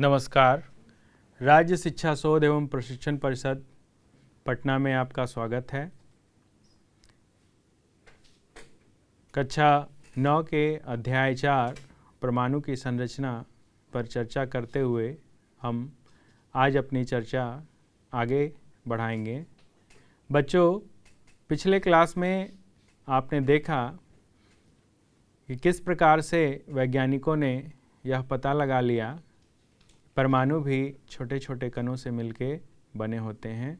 नमस्कार। राज्य शिक्षा शोध एवं प्रशिक्षण परिषद पटना में आपका स्वागत है। कक्षा 9 के अध्याय 4 परमाणु की संरचना पर चर्चा करते हुए हम आज अपनी चर्चा आगे बढ़ाएंगे। बच्चों, पिछले क्लास में आपने देखा कि किस प्रकार से वैज्ञानिकों ने यह पता लगा लिया परमाणु भी छोटे छोटे कणों से मिलके बने होते हैं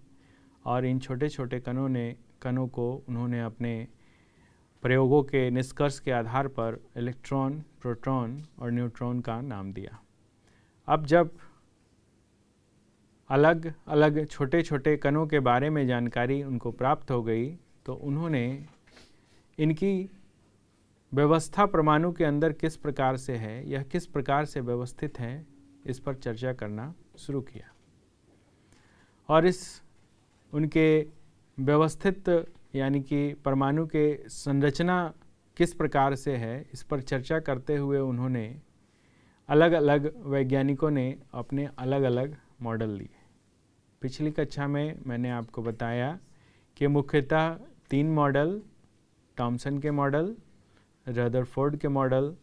और इन छोटे छोटे कणों को उन्होंने अपने प्रयोगों के निष्कर्ष के आधार पर इलेक्ट्रॉन, प्रोटॉन और न्यूट्रॉन का नाम दिया। अब जब अलग अलग छोटे छोटे कणों के बारे में जानकारी उनको प्राप्त हो गई तो उन्होंने इनकी व्यवस्था परमाणु के अंदर किस प्रकार से है, यह किस प्रकार से व्यवस्थित है, इस पर चर्चा करना शुरू किया। और इस उनके व्यवस्थित यानी कि परमाणु के संरचना किस प्रकार से है, इस पर चर्चा करते हुए उन्होंने अलग अलग वैज्ञानिकों ने अपने अलग अलग मॉडल लिए। पिछली कक्षा में मैंने आपको बताया कि मुख्यतः 3 मॉडल, थॉमसन के मॉडल, रदरफोर्ड के मॉडल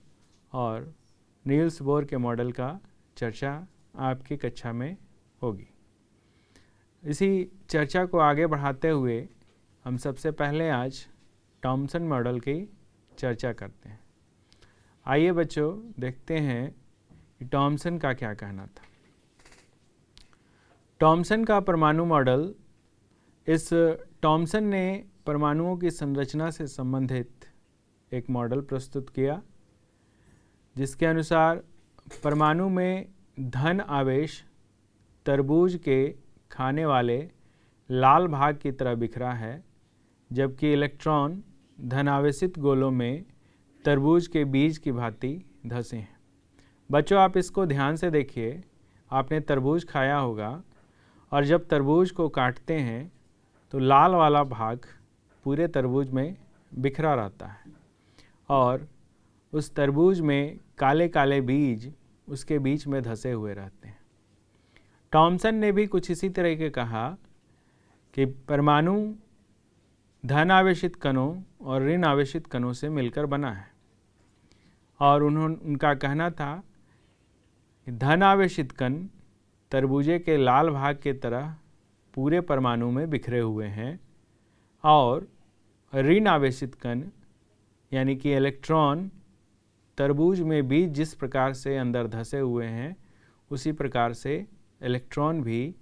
और नील्स बोर के मॉडल का चर्चा आपकी कक्षा में होगी। इसी चर्चा को आगे बढ़ाते हुए हम सबसे पहले आज थॉमसन मॉडल की चर्चा करते हैं। आइए बच्चों, देखते हैं कि थॉमसन का क्या कहना था। थॉमसन का परमाणु मॉडल, इस थॉमसन ने परमाणुओं की संरचना से संबंधित एक मॉडल प्रस्तुत किया जिसके अनुसार परमाणु में धन आवेश तरबूज के खाने वाले लाल भाग की तरह बिखरा है, जबकि इलेक्ट्रॉन धनावेशित गोलों में तरबूज के बीज की भांति धंसे हैं। बच्चों, आप इसको ध्यान से देखिए। आपने तरबूज खाया होगा और जब तरबूज को काटते हैं तो लाल वाला भाग पूरे तरबूज में बिखरा रहता है और उस तरबूज में काले काले बीज उसके बीच में धंसे हुए रहते हैं। थॉमसन ने भी कुछ इसी तरह के कहा कि परमाणु धन आवेशित कणों और ऋण आवेशित कणों से मिलकर बना है और उनका कहना था कि धन आवेशित कण तरबूजे के लाल भाग के तरह पूरे परमाणु में बिखरे हुए हैं और ऋण आवेशित कण यानी कि इलेक्ट्रॉन तरबूज में बीज जिस प्रकार से अंदर धंसे हुए हैं उसी प्रकार से इलेक्ट्रॉन भी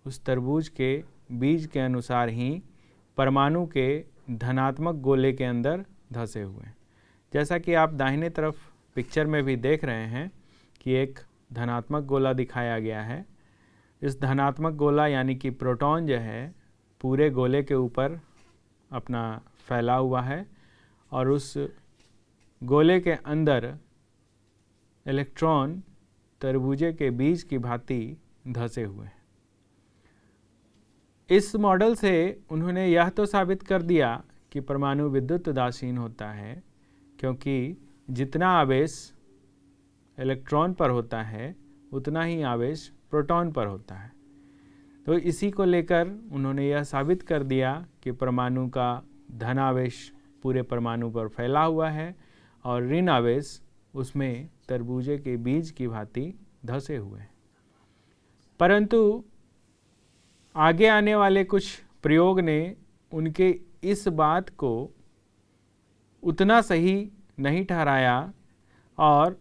उस तरबूज के बीज के अनुसार ही परमाणु के धनात्मक गोले के अंदर धंसे हुए हैं। जैसा कि आप दाहिने तरफ पिक्चर में भी देख रहे हैं कि एक धनात्मक गोला दिखाया गया है। इस धनात्मक गोला यानी कि प्रोटॉन जो है पूरे गोले के ऊपर अपना फैला हुआ है और उस गोले के अंदर इलेक्ट्रॉन तरबूजे के बीज की भांति धंसे हुए हैं। इस मॉडल से उन्होंने यह तो साबित कर दिया कि परमाणु विद्युत उदासीन होता है, क्योंकि जितना आवेश इलेक्ट्रॉन पर होता है उतना ही आवेश प्रोटॉन पर होता है। तो इसी को लेकर उन्होंने यह साबित कर दिया कि परमाणु का धन आवेश पूरे परमाणु पर फैला हुआ है और ऋण आवेश उसमें तरबूजे के बीज की भांति धंसे हुए हैं। परंतु आगे आने वाले कुछ प्रयोग ने उनके इस बात को उतना सही नहीं ठहराया और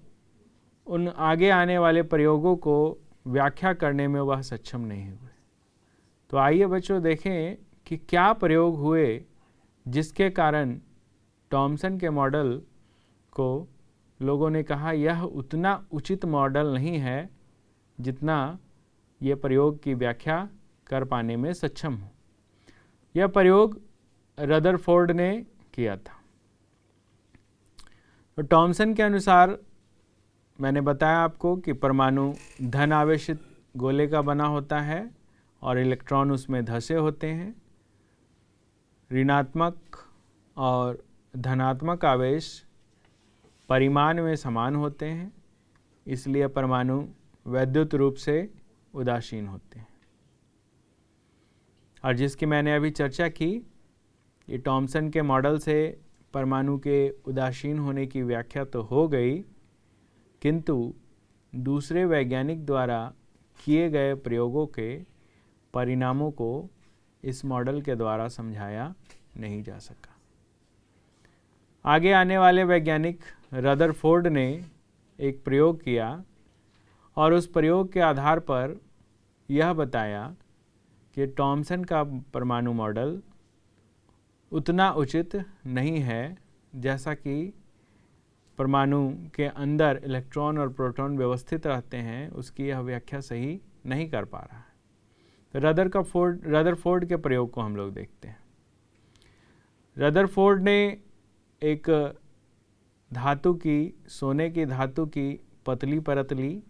उन आगे आने वाले प्रयोगों को व्याख्या करने में वह सक्षम नहीं हुए। तो आइए बच्चों देखें कि क्या प्रयोग हुए जिसके कारण थॉमसन के मॉडल को लोगों ने कहा यह उतना उचित मॉडल नहीं है जितना यह प्रयोग की व्याख्या कर पाने में सक्षम हो। यह प्रयोग रदरफोर्ड ने किया था। तो थॉमसन के अनुसार मैंने बताया आपको कि परमाणु धन आवेशित गोले का बना होता है और इलेक्ट्रॉन उसमें धंसे होते हैं। ऋणात्मक और धनात्मक आवेश परिमाण में समान होते हैं, इसलिए परमाणु वैद्युत रूप से उदासीन होते हैं। और जिसकी मैंने अभी चर्चा की, ये टॉमसन के मॉडल से परमाणु के उदासीन होने की व्याख्या तो हो गई, किंतु दूसरे वैज्ञानिक द्वारा किए गए प्रयोगों के परिणामों को इस मॉडल के द्वारा समझाया नहीं जा सका। आगे आने वाले वैज्ञानिक रदरफोर्ड ने एक प्रयोग किया और उस प्रयोग के आधार पर यह बताया कि टॉमसन का परमाणु मॉडल उतना उचित नहीं है जैसा कि परमाणु के अंदर इलेक्ट्रॉन और प्रोटॉन व्यवस्थित रहते हैं, उसकी यह व्याख्या सही नहीं कर पा रहा है। तो रदरफोर्ड के प्रयोग को हम लोग देखते हैं। रदरफोर्ड ने एक धातु की, सोने की धातु की पतली परत ली।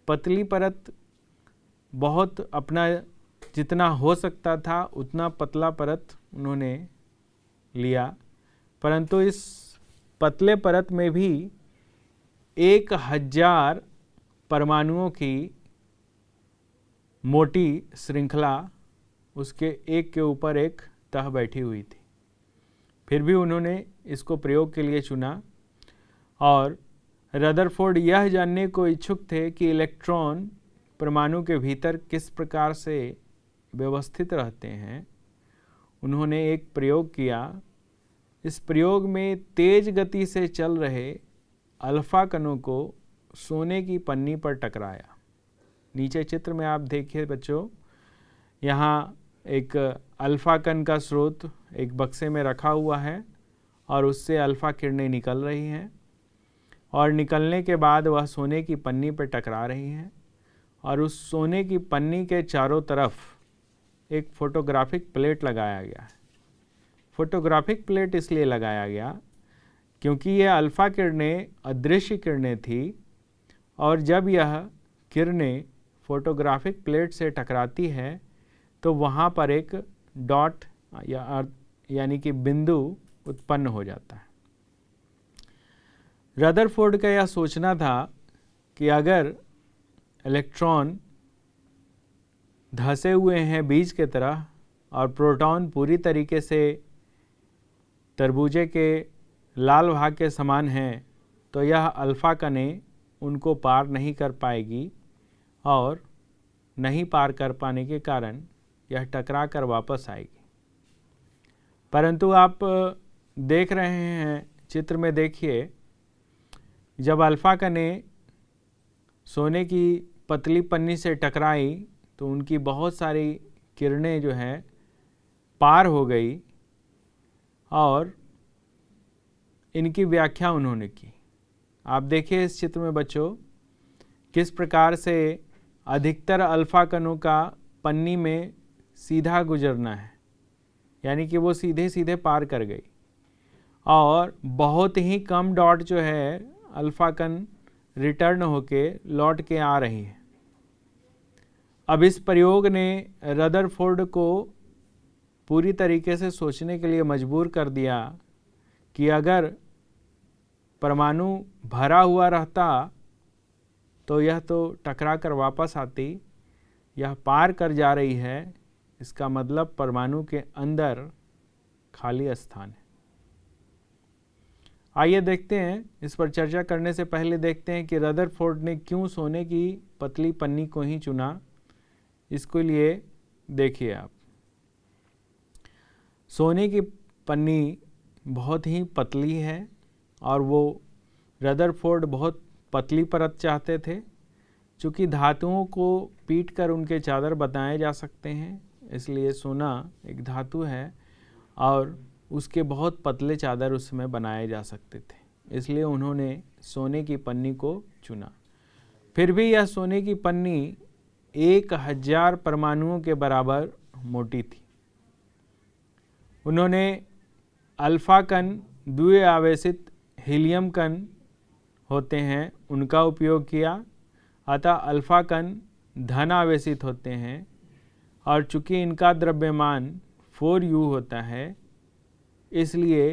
पतली परत बहुत अपना जितना हो सकता था उतना पतला परत उन्होंने लिया, परंतु इस पतले परत में भी 1000 परमाणुओं की मोटी श्रृंखला उसके एक के ऊपर एक तह बैठी हुई थी। फिर भी उन्होंने इसको प्रयोग के लिए चुना और रदरफोर्ड यह जानने को इच्छुक थे कि इलेक्ट्रॉन परमाणु के भीतर किस प्रकार से व्यवस्थित रहते हैं। उन्होंने एक प्रयोग किया। इस प्रयोग में तेज गति से चल रहे अल्फा कणों को सोने की पन्नी पर टकराया। नीचे चित्र में आप देखिए बच्चों, यहाँ एक अल्फा कण का स्रोत एक बक्से में रखा हुआ है और उससे अल्फा किरणें निकल रही हैं और निकलने के बाद वह सोने की पन्नी पर टकरा रही हैं और उस सोने की पन्नी के चारों तरफ एक फोटोग्राफिक प्लेट लगाया गया है। फोटोग्राफिक प्लेट इसलिए लगाया गया क्योंकि यह अल्फा किरणें अदृश्य किरणें थी और जब यह किरणें फोटोग्राफिक प्लेट से टकराती है तो वहाँ पर एक डॉट यानी कि बिंदु उत्पन्न हो जाता है। रदरफोर्ड का यह सोचना था कि अगर इलेक्ट्रॉन धंसे हुए हैं बीज के तरह और प्रोटॉन पूरी तरीके से तरबूजे के लाल भाग के समान हैं, तो यह अल्फा कणें उनको पार नहीं कर पाएगी और नहीं पार कर पाने के कारण यह टकरा कर वापस आएगी। परंतु आप देख रहे हैं चित्र में, देखिए जब अल्फा कणें सोने की पतली पन्नी से टकराई तो उनकी बहुत सारी किरणें जो हैं पार हो गई और इनकी व्याख्या उन्होंने की। आप देखिए इस चित्र में बच्चों किस प्रकार से अधिकतर अल्फा कणों का पन्नी में सीधा गुजरना है, यानी कि वो सीधे सीधे पार कर गई और बहुत ही कम डॉट जो है अल्फा कण रिटर्न होके लौट के आ रही है। अब इस प्रयोग ने रदरफोर्ड को पूरी तरीके से सोचने के लिए मजबूर कर दिया कि अगर परमाणु भरा हुआ रहता तो यह तो टकरा कर वापस आती, यह पार कर जा रही है, इसका मतलब परमाणु के अंदर खाली स्थान है। आइए देखते हैं, इस पर चर्चा करने से पहले देखते हैं कि रदरफोर्ड ने क्यों सोने की पतली पन्नी को ही चुना। इसके लिए देखिए आप, सोने की पन्नी बहुत ही पतली है और वो रदरफोर्ड बहुत पतली परत चाहते थे। चूँकि धातुओं को पीट कर उनके चादर बनाए जा सकते हैं, इसलिए सोना एक धातु है और उसके बहुत पतले चादर उसमें बनाए जा सकते थे, इसलिए उन्होंने सोने की पन्नी को चुना। फिर भी यह सोने की पन्नी 1000 परमाणुओं के बराबर मोटी थी। उन्होंने अल्फा कण द्विआवेशित हीलियम कण होते हैं उनका उपयोग किया, अतः अल्फा कण धन आवेशित होते हैं और चूँकि इनका द्रव्यमान 4u होता है, इसलिए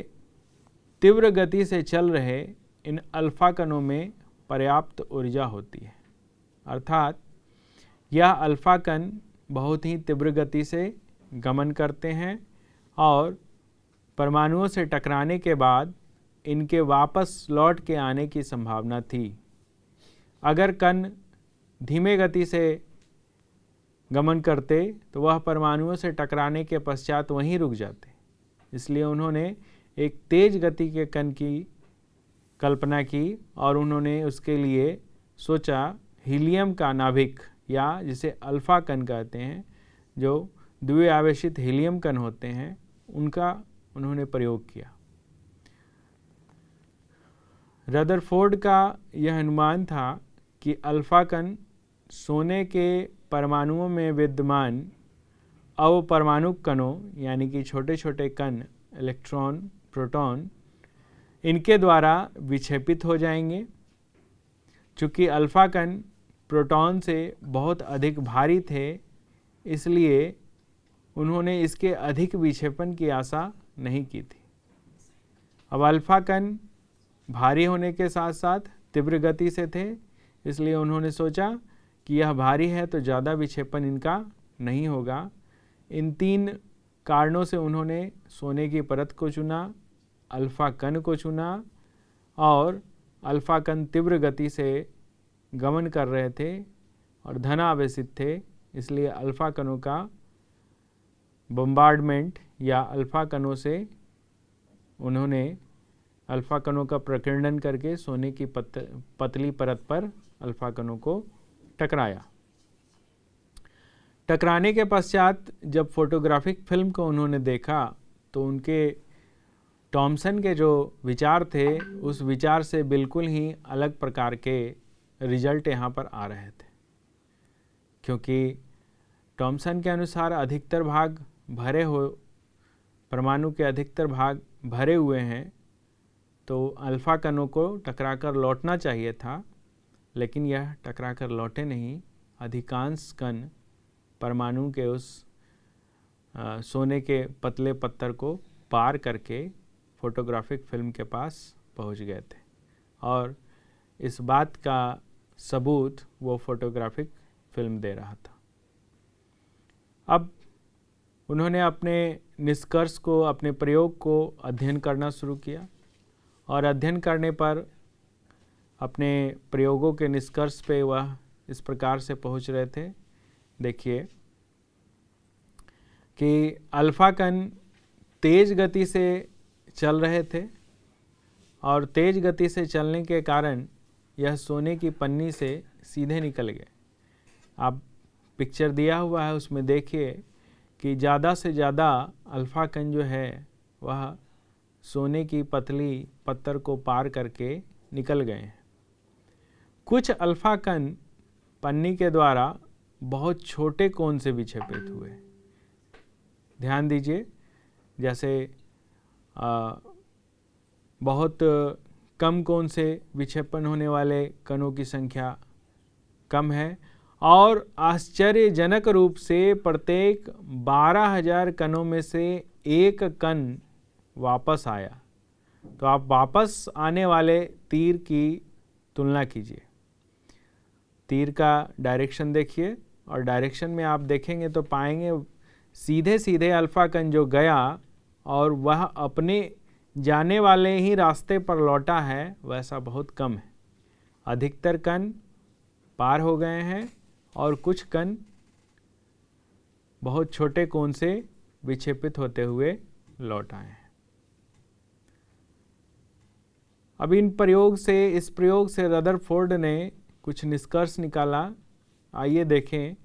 तीव्र गति से चल रहे इन अल्फा कणों में पर्याप्त ऊर्जा होती है। अर्थात यह अल्फा कण बहुत ही तीव्र गति से गमन करते हैं और परमाणुओं से टकराने के बाद इनके वापस लौट के आने की संभावना थी। अगर कण धीमे गति से गमन करते तो वह परमाणुओं से टकराने के पश्चात वहीं रुक जाते। इसलिए उन्होंने एक तेज गति के कण की कल्पना की और उन्होंने उसके लिए सोचा हीलियम का नाभिक, या जिसे अल्फा कण कहते हैं, जो द्विआवेशित हीलियम कण होते हैं, उनका उन्होंने प्रयोग किया। रदरफोर्ड का यह अनुमान था कि अल्फा कण सोने के परमाणुओं में विद्यमान अवपरमाणु कणों यानी कि छोटे छोटे कण, इलेक्ट्रॉन, प्रोटॉन, इनके द्वारा विक्षेपित हो जाएंगे। चूँकि अल्फा कण प्रोटॉन से बहुत अधिक भारी थे, इसलिए उन्होंने इसके अधिक विक्षेपण की आशा नहीं की थी। अब अल्फा कण भारी होने के साथ साथ तीव्र गति से थे, इसलिए उन्होंने सोचा कि यह भारी है तो ज़्यादा विक्षेपण इनका नहीं होगा। इन 3 कारणों से उन्होंने सोने की परत को चुना, अल्फा कण को चुना और अल्फा कण तीव्र गति से गमन कर रहे थे और धनावेशित थे, इसलिए अल्फा कणों का बम्बार्डमेंट या अल्फा कणों से उन्होंने अल्फा कणों का प्रकीर्णन करके सोने की पतली परत पर अल्फा कणों को टकराया। टकराने के पश्चात जब फोटोग्राफिक फिल्म को उन्होंने देखा तो उनके टॉमसन के जो विचार थे उस विचार से बिल्कुल ही अलग प्रकार के रिजल्ट यहाँ पर आ रहे थे, क्योंकि टॉमसन के अनुसार अधिकतर भाग भरे हो, परमाणु के अधिकतर भाग भरे हुए हैं, तो अल्फा कणों को टकराकर लौटना चाहिए था, लेकिन यह टकराकर लौटे नहीं। अधिकांश कण परमाणु के उस सोने के पतले पत्थर को पार करके फोटोग्राफिक फिल्म के पास पहुंच गए थे और इस बात का सबूत वो फोटोग्राफिक फिल्म दे रहा था। अब उन्होंने अपने निष्कर्ष को, अपने प्रयोग को अध्ययन करना शुरू किया और अध्ययन करने पर अपने प्रयोगों के निष्कर्ष पे वह इस प्रकार से पहुंच रहे थे। देखिए कि अल्फा कण तेज गति से चल रहे थे और तेज गति से चलने के कारण यह सोने की पन्नी से सीधे निकल गए। आप पिक्चर दिया हुआ है, उसमें देखिए कि ज़्यादा से ज़्यादा अल्फा कण जो है वह सोने की पतली पत्थर को पार करके निकल गए हैं। कुछ अल्फा कण पन्नी के द्वारा बहुत छोटे कोण से विक्षेपित हुए। ध्यान दीजिए, जैसे बहुत कम कोण से विक्षेपण होने वाले कणों की संख्या कम है और आश्चर्यजनक रूप से प्रत्येक 12,000 कणों में से एक कण वापस आया। तो आप वापस आने वाले तीर की तुलना कीजिए। तीर का डायरेक्शन देखिए और डायरेक्शन में आप देखेंगे तो पाएंगे सीधे सीधे अल्फा कण जो गया और वह अपने जाने वाले ही रास्ते पर लौटा है, वैसा बहुत कम है। अधिकतर कण पार हो गए हैं और कुछ कण बहुत छोटे कोण से विक्षेपित होते हुए लौट आए हैं। अब इस प्रयोग से रदरफोर्ड ने कुछ निष्कर्ष निकाला। आइए देखें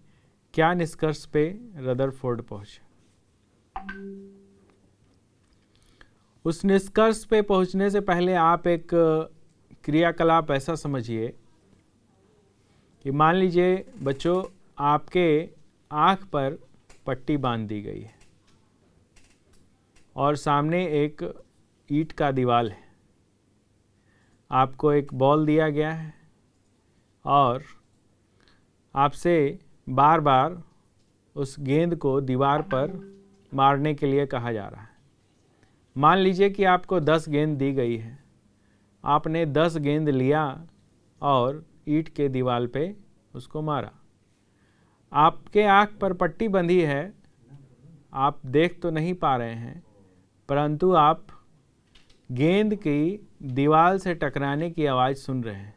क्या निष्कर्ष पे रदरफोर्ड पहुंचे। उस निष्कर्ष पे पहुंचने से पहले आप एक क्रियाकलाप ऐसा समझिए कि मान लीजिए बच्चों, आपके आँख पर पट्टी बांध दी गई है और सामने एक ईंट का दीवार है। आपको एक बॉल दिया गया है और आपसे बार बार उस गेंद को दीवार पर मारने के लिए कहा जा रहा है। मान लीजिए कि आपको 10 गेंद दी गई है। आपने 10 गेंद लिया और ईंट के दीवार पे उसको मारा। आपके आँख पर पट्टी बंधी है, आप देख तो नहीं पा रहे हैं, परंतु आप गेंद की दीवार से टकराने की आवाज़ सुन रहे हैं।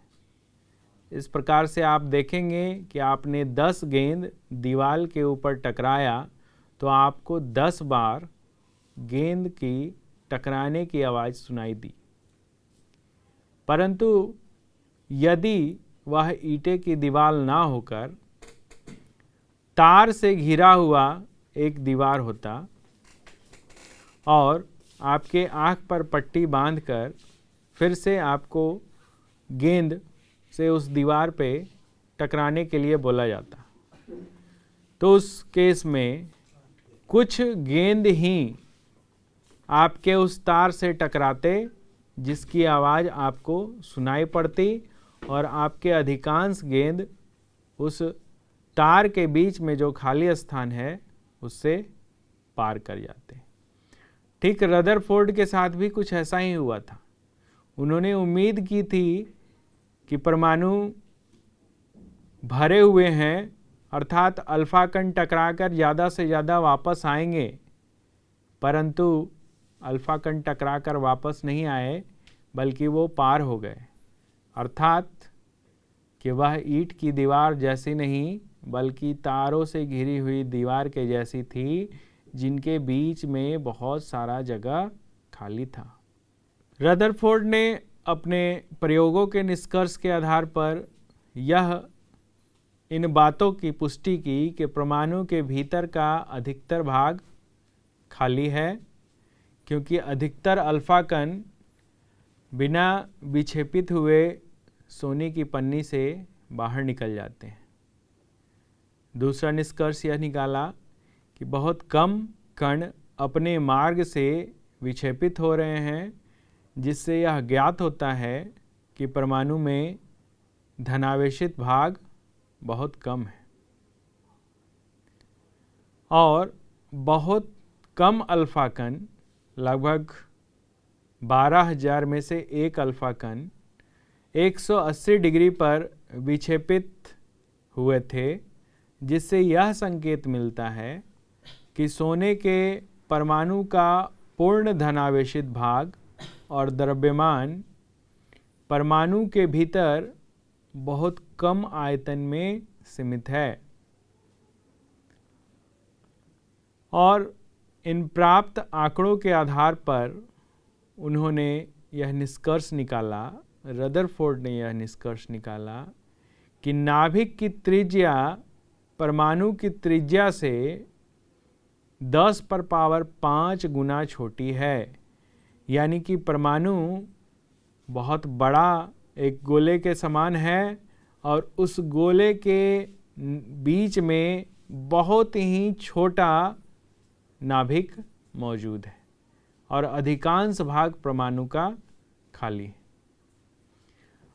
इस प्रकार से आप देखेंगे कि आपने 10 गेंद दीवार के ऊपर टकराया तो आपको 10 बार गेंद की टकराने की आवाज़ सुनाई दी। परंतु यदि वह ईंटे की दीवार ना होकर तार से घिरा हुआ एक दीवार होता और आपके आँख पर पट्टी बांधकर फिर से आपको गेंद से उस दीवार पे टकराने के लिए बोला जाता, तो उस केस में कुछ गेंद ही आपके उस तार से टकराते जिसकी आवाज़ आपको सुनाई पड़ती और आपके अधिकांश गेंद उस तार के बीच में जो खाली स्थान है उससे पार कर जाते। ठीक रदरफोर्ड के साथ भी कुछ ऐसा ही हुआ था। उन्होंने उम्मीद की थी कि परमाणु भरे हुए हैं, अर्थात अल्फा कण टकराकर ज़्यादा से ज़्यादा वापस आएंगे, परंतु अल्फा कण टकराकर वापस नहीं आए बल्कि वो पार हो गए। अर्थात कि वह ईंट की दीवार जैसी नहीं बल्कि तारों से घिरी हुई दीवार के जैसी थी, जिनके बीच में बहुत सारा जगह खाली था। रदरफोर्ड ने अपने प्रयोगों के निष्कर्ष के आधार पर इन बातों की पुष्टि की कि परमाणु के भीतर का अधिकतर भाग खाली है, क्योंकि अधिकतर अल्फा कण बिना विक्षेपित हुए सोने की पन्नी से बाहर निकल जाते हैं। दूसरा निष्कर्ष यह निकाला कि बहुत कम कण अपने मार्ग से विक्षेपित हो रहे हैं, जिससे यह ज्ञात होता है कि परमाणु में धनावेशित भाग बहुत कम है और बहुत कम अल्फा कण, लगभग 12,000 में से एक अल्फा कण 180 डिग्री पर विक्षेपित हुए थे, जिससे यह संकेत मिलता है कि सोने के परमाणु का पूर्ण धनावेशित भाग और द्रव्यमान परमाणु के भीतर बहुत कम आयतन में सीमित है। और इन प्राप्त आंकड़ों के आधार पर उन्होंने यह निष्कर्ष निकाला, रदरफोर्ड ने यह निष्कर्ष निकाला कि नाभिक की त्रिज्या परमाणु की त्रिज्या से 10⁵ गुना छोटी है। यानी कि परमाणु बहुत बड़ा एक गोले के समान है और उस गोले के बीच में बहुत ही छोटा नाभिक मौजूद है और अधिकांश भाग परमाणु का खाली है।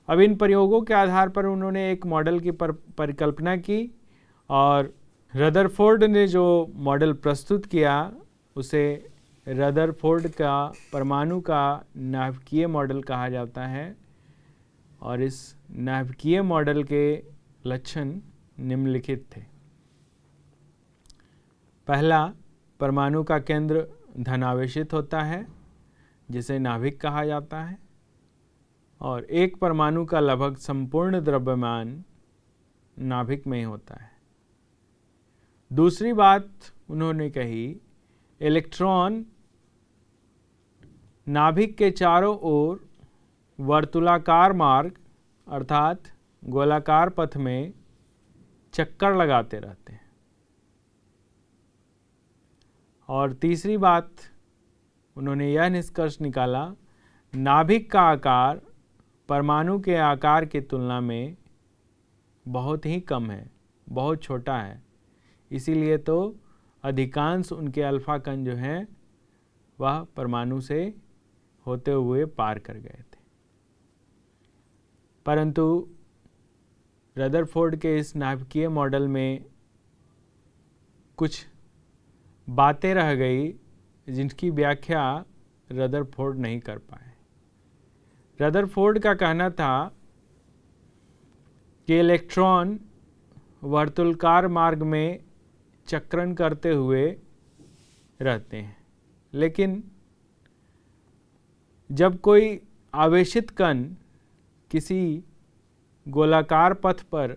अब इन प्रयोगों के आधार पर उन्होंने एक मॉडल की परिकल्पना की और रदरफोर्ड ने जो मॉडल प्रस्तुत किया उसे रदरफोर्ड का परमाणु का नाभिकीय मॉडल कहा जाता है। और इस नाभिकीय मॉडल के लक्षण निम्नलिखित थे। पहला, परमाणु का केंद्र धनावेशित होता है जिसे नाभिक कहा जाता है और एक परमाणु का लगभग संपूर्ण द्रव्यमान नाभिक में ही होता है। दूसरी बात उन्होंने कही, इलेक्ट्रॉन नाभिक के चारों ओर वर्तुलाकार मार्ग अर्थात गोलाकार पथ में चक्कर लगाते रहते हैं। और तीसरी बात उन्होंने यह निष्कर्ष निकाला, नाभिक का आकार परमाणु के आकार की तुलना में बहुत ही कम है, बहुत छोटा है। इसीलिए तो अधिकांश उनके अल्फा कण जो हैं वह परमाणु से होते हुए पार कर गए थे। परंतु रदरफोर्ड के इस नाभिकीय मॉडल में कुछ बातें रह गई जिनकी व्याख्या रदरफोर्ड नहीं कर पाए। रदरफोर्ड का कहना था कि इलेक्ट्रॉन वर्तुलाकार मार्ग में चक्रण करते हुए रहते हैं। लेकिन जब कोई आवेशित कण किसी गोलाकार पथ पर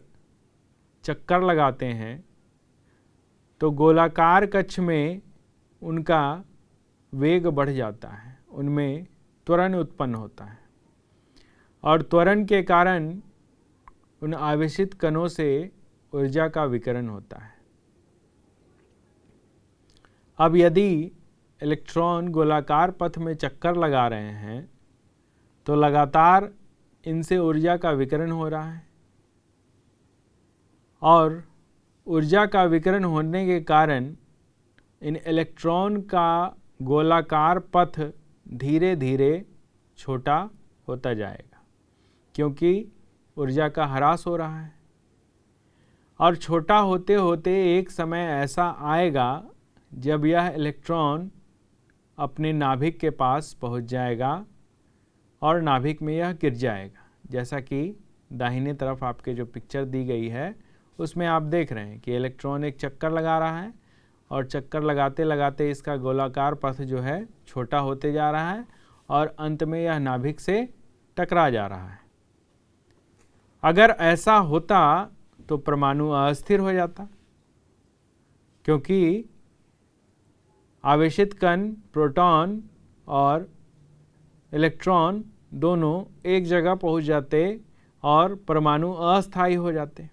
चक्कर लगाते हैं तो गोलाकार कक्ष में उनका वेग बढ़ जाता है, उनमें त्वरण उत्पन्न होता है और त्वरण के कारण उन आवेशित कणों से ऊर्जा का विकिरण होता है। अब यदि इलेक्ट्रॉन गोलाकार पथ में चक्कर लगा रहे हैं तो लगातार इनसे ऊर्जा का विकिरण हो रहा है और ऊर्जा का विकिरण होने के कारण इन इलेक्ट्रॉन का गोलाकार पथ धीरे धीरे छोटा होता जाएगा, क्योंकि ऊर्जा का ह्रास हो रहा है। और छोटा होते होते एक समय ऐसा आएगा जब यह इलेक्ट्रॉन अपने नाभिक के पास पहुंच जाएगा और नाभिक में यह गिर जाएगा। जैसा कि दाहिने तरफ आपके जो पिक्चर दी गई है उसमें आप देख रहे हैं कि इलेक्ट्रॉन एक चक्कर लगा रहा है और चक्कर लगाते लगाते इसका गोलाकार पथ जो है छोटा होते जा रहा है और अंत में यह नाभिक से टकरा जा रहा है। अगर ऐसा होता तो परमाणु अस्थिर हो जाता, क्योंकि आवेशित कण प्रोटॉन और इलेक्ट्रॉन दोनों एक जगह पहुंच जाते और परमाणु अस्थायी हो जाते।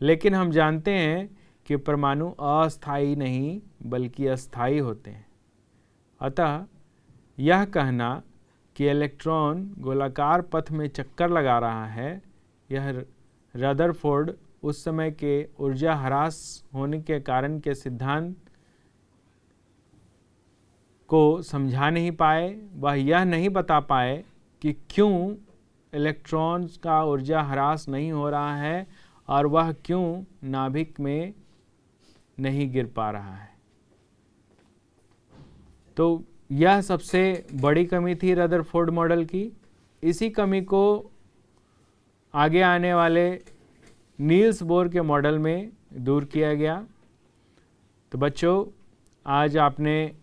लेकिन हम जानते हैं कि परमाणु अस्थायी नहीं बल्कि अस्थायी होते हैं। अतः यह कहना कि इलेक्ट्रॉन गोलाकार पथ में चक्कर लगा रहा है, यह रदरफोर्ड उस समय के ऊर्जा ह्रास होने के कारण के सिद्धांत को समझा नहीं पाए। वह यह नहीं बता पाए कि क्यों इलेक्ट्रॉन्स का ऊर्जा ह्रास नहीं हो रहा है और वह क्यों नाभिक में नहीं गिर पा रहा है। तो यह सबसे बड़ी कमी थी रदरफोर्ड मॉडल की। इसी कमी को आगे आने वाले नील्स बोर के मॉडल में दूर किया गया। तो बच्चों, आज आपने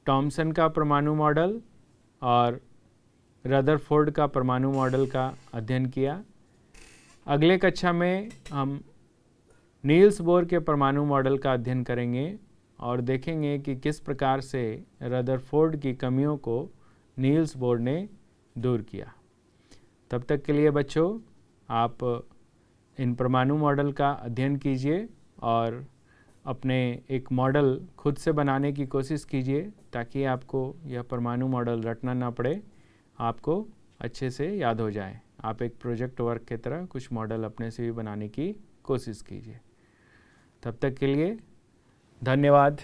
थॉमसन का परमाणु मॉडल और रदरफोर्ड का परमाणु मॉडल का अध्ययन किया। अगले कक्षा में हम नील्स बोर के परमाणु मॉडल का अध्ययन करेंगे और देखेंगे कि किस प्रकार से रदरफोर्ड की कमियों को नील्स बोर ने दूर किया। तब तक के लिए बच्चों, आप इन परमाणु मॉडल का अध्ययन कीजिए और अपने एक मॉडल खुद से बनाने की कोशिश कीजिए ताकि आपको यह परमाणु मॉडल रटना ना पड़े, आपको अच्छे से याद हो जाए। आप एक प्रोजेक्ट वर्क की तरह कुछ मॉडल अपने से भी बनाने की कोशिश कीजिए। तब तक के लिए धन्यवाद।